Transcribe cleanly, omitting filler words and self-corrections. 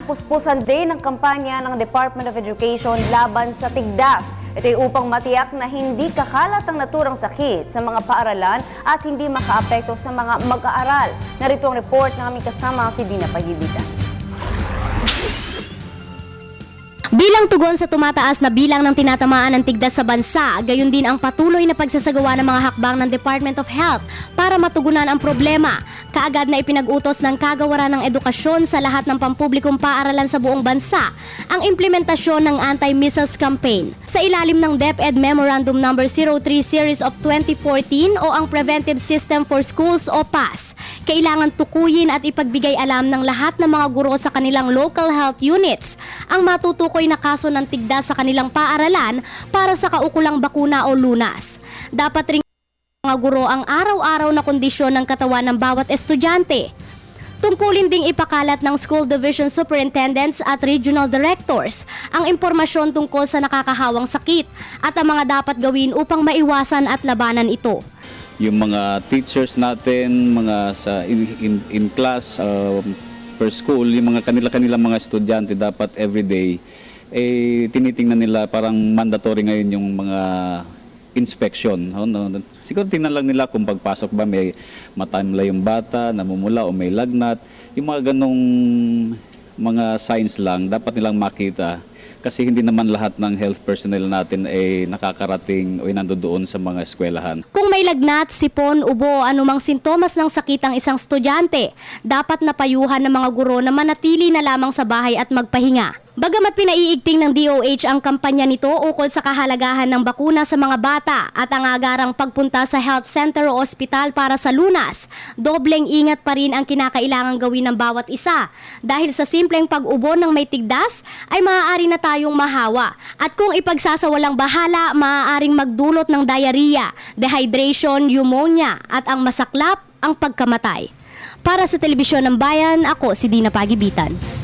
napuspusan din ng kampanya ng Department of Education laban sa tigdas. Ito ay upang matiyak na hindi kakalat ang naturang sakit sa mga paaralan at hindi makaapekto sa mga mag-aaral. Narito ang report ng aming kasama si Dina Pagibitan. Bilang tugon sa tumataas na bilang ng tinatamaan ng tigdas sa bansa, gayon din ang patuloy na pagsasagawa ng mga hakbang ng Department of Health para matugunan ang problema. Kaagad na ipinag-utos ng Kagawaran ng Edukasyon sa lahat ng pampublikong paaralan sa buong bansa ang implementasyon ng anti-measles campaign. Sa ilalim ng DepEd Memorandum No. 03 Series of 2014 o ang Preventive System for Schools o PAS, kailangan tukuyin at ipagbigay alam ng lahat ng mga guro sa kanilang local health units ang matutukoy na kaso ng tigdas sa kanilang paaralan para sa kaukulang bakuna o lunas. Dapat ring mga guro ang araw-araw na kondisyon ng katawan ng bawat estudyante. Tungkulin ding ipakalat ng school division superintendents at regional directors ang impormasyon tungkol sa nakakahawang sakit at ang mga dapat gawin upang maiwasan at labanan ito. Yung mga teachers natin, mga sa in class per school, yung mga kanila mga estudyante dapat everyday tinitingnan nila, parang mandatory ngayon yung mga inspection. Siguro tingnan lang nila kung pagpasok ba may matamla yung bata, namumula o may lagnat. Yung mga ganong mga signs lang dapat nilang makita. Kasi hindi naman lahat ng health personnel natin ay nakakarating o nandoon sa mga eskwelahan. Kung may lagnat, sipon, ubo o anumang sintomas ng sakit ang isang estudyante, dapat napayuhan ng mga guro na manatili na lamang sa bahay at magpahinga. Bagamat pinaiigting ng DOH ang kampanya nito ukol sa kahalagahan ng bakuna sa mga bata at ang agarang pagpunta sa health center o ospital para sa lunas, dobleng ingat pa rin ang kinakailangang gawin ng bawat isa. Dahil sa simpleng pag-ubo ng may tigdas ay maaari na tayong mahawa. At kung ipagsasawalang bahala, maaaring magdulot ng diarrhea, dehydration, pneumonia at ang masaklap, ang pagkamatay. Para sa Telebisyon ng Bayan, ako si Dina Pagibitan.